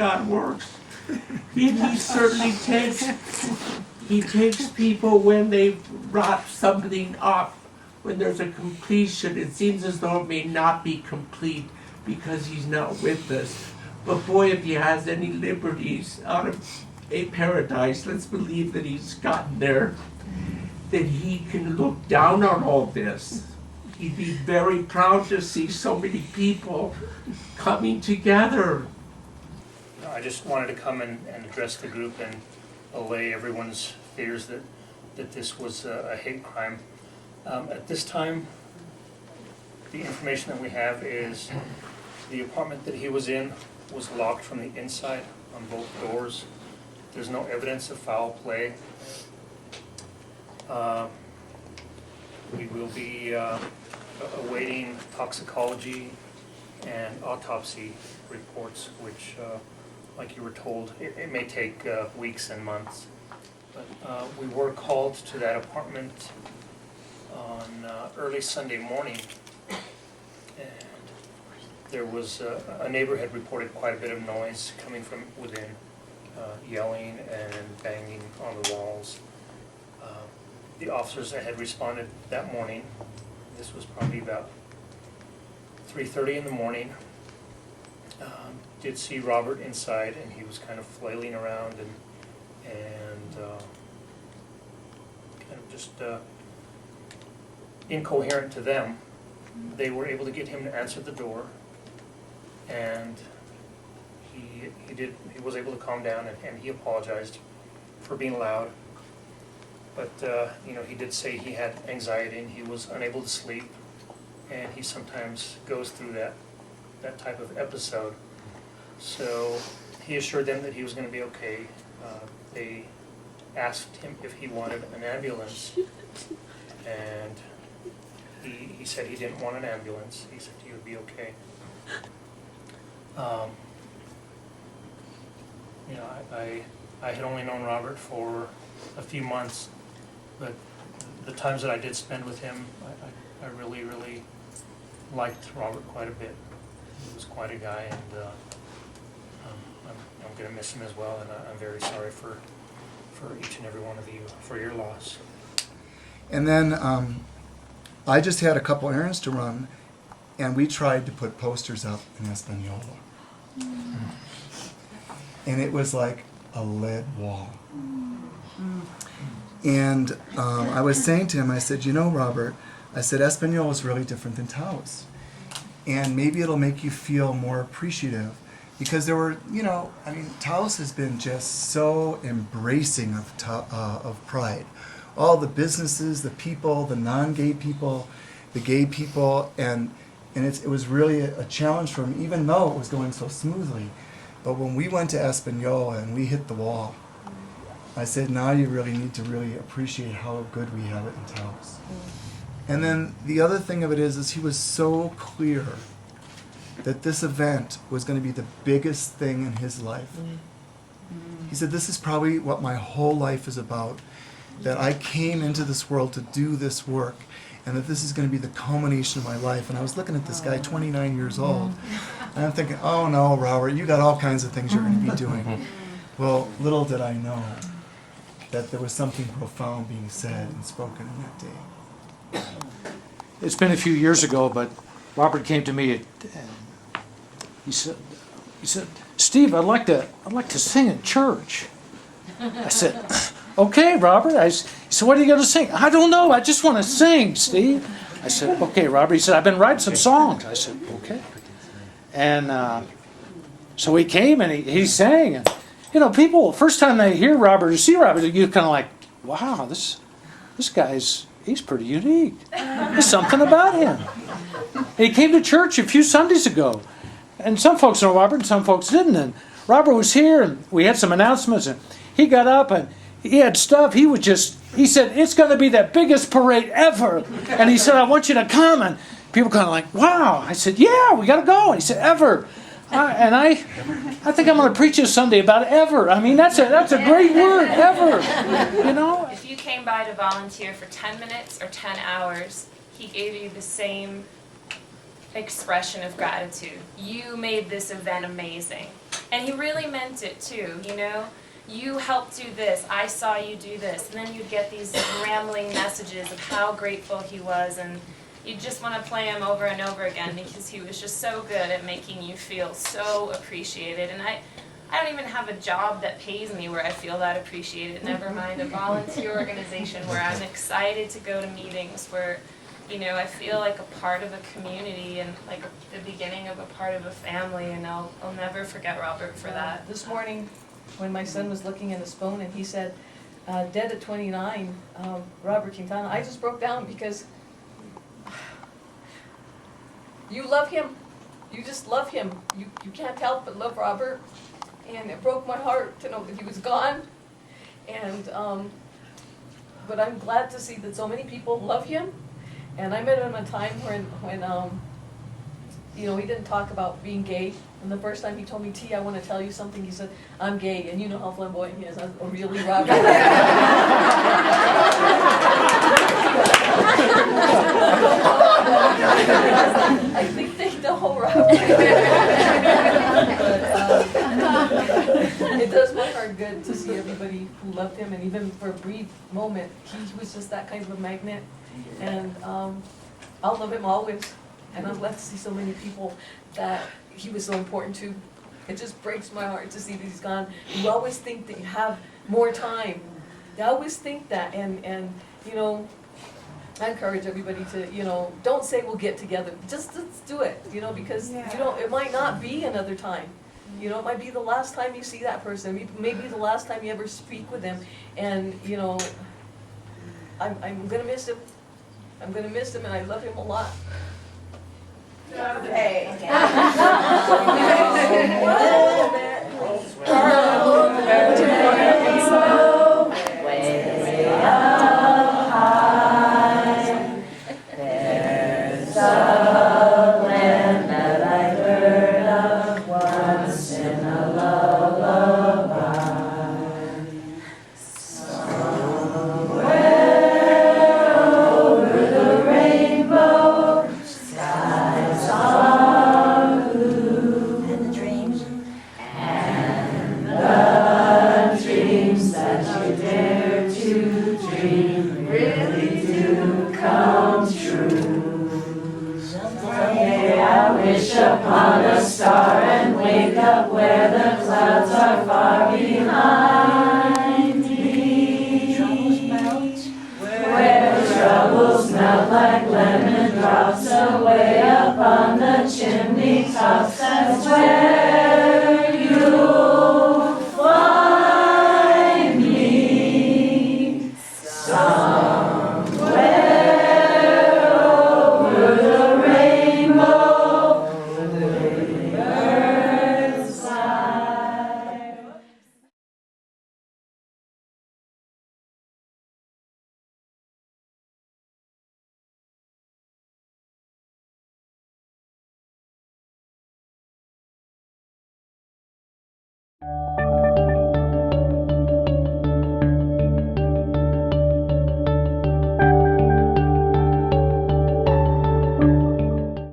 God works. He certainly takes people when they've wrapped something up, when there's a completion. It seems as though it may not be complete because he's not with us. But boy, if he has any liberties out of a paradise, let's believe that he's gotten there, that he can look down on all this. He'd be very proud to see so many people coming together. I just wanted to come and address the group and allay everyone's fears that this was a hate crime. At this time, the information that we have is the apartment that he was in was locked from the inside on both doors. There's no evidence of foul play. We will be awaiting toxicology and autopsy reports, which, like you were told, it may take weeks and months. But we were called to that apartment on early Sunday morning, and there was a neighbor had reported quite a bit of noise coming from within, yelling and banging on the walls. The officers that had responded that morning, this was probably about 3:30 in the morning, did see Robert inside, and he was kind of flailing around and kind of just incoherent to them. They were able to get him to answer the door, and he was able to calm down, and he apologized for being loud. But he did say he had anxiety and he was unable to sleep, and he sometimes goes through that type of episode. So he assured them that he was going to be okay. They asked him if he wanted an ambulance, and he said he didn't want an ambulance. He said he would be okay. I had only known Robert for a few months, but the times that I did spend with him, I really, really liked Robert quite a bit. He was quite a guy, and I'm going to miss him as well, and I'm very sorry for each and every one of you for your loss. And then I just had a couple errands to run, and we tried to put posters up in Espanola. And it was like a lead wall. And I was saying to him, I said, Robert, I said, Espanola is really different than Taos. And maybe it'll make you feel more appreciative. Because there were, Taos has been just so embracing of pride. All the businesses, the people, the non-gay people, the gay people, and it was really a challenge for him, even though it was going so smoothly. But when we went to Espanola and we hit the wall, I said, now you really need to really appreciate how good we have it in Taos. And then the other thing of it is he was so clear that this event was going to be the biggest thing in his life. He said, this is probably what my whole life is about, that I came into this world to do this work, and that this is going to be the culmination of my life. And I was looking at this guy, 29 years old, and I'm thinking, oh no, Robert, you got all kinds of things you're going to be doing. Well, little did I know that there was something profound being said and spoken in that day. It's been a few years ago, but Robert came to me and he said, Steve, I'd like to sing in church. I said, okay, Robert. He said, what are you going to sing? I don't know. I just want to sing, Steve. I said, okay, Robert. He said, I've been writing some songs. I said, okay. And so he came and he sang. And, people, first time they hear Robert or see Robert, you kind of like, wow, this guy's, he's pretty unique. There's something about him. He came to church a few Sundays ago. And some folks know Robert and some folks didn't. And Robert was here and we had some announcements. And he got up and he had stuff. He said, it's going to be the biggest parade ever. And he said, I want you to come. And people kind of like, wow. I said, yeah, we got to go. And he said, ever. I think I'm going to preach this Sunday about ever. I mean, that's a great word, ever. If you came by to volunteer for 10 minutes or 10 hours, he gave you the same expression of gratitude. You made this event amazing. And he really meant it too, you know? You helped do this, I saw you do this. And then you'd get these rambling messages of how grateful he was, and you just want to play him over and over again because he was just so good at making you feel so appreciated. And I don't even have a job that pays me where I feel that appreciated, never mind a volunteer organization where I'm excited to go to meetings, where, you know, I feel like a part of a community and like the beginning of a part of a family, and I'll never forget Robert for that. This morning, when my son was looking at his phone and he said, dead at 29, Robert Quintana, I just broke down because you love him. You just love him. You can't help but love Robert. And it broke my heart to know that he was gone. And but I'm glad to see that so many people love him. And I met him at a time when you know, he didn't talk about being gay. And the first time he told me, T, I want to tell you something, he said, I'm gay. And you know how flamboyant he is. I was, oh, really, Robert? I think they know, Robert. But it does my heart good to see everybody who loved him. And even for a brief moment, he was just that kind of a magnet. And I'll love him always. And I'm glad to see so many people that he was so important to. It just breaks my heart to see that he's gone. You always think that you have more time. You always think that, and you know, I encourage everybody to, you know, don't say we'll get together. Just let's do it, you know, because you know, it might not be another time. You know, it might be the last time you see that person. Maybe the last time you ever speak with them. And you know, I'm gonna miss him. I'm gonna miss him, and I love him a lot. Okay.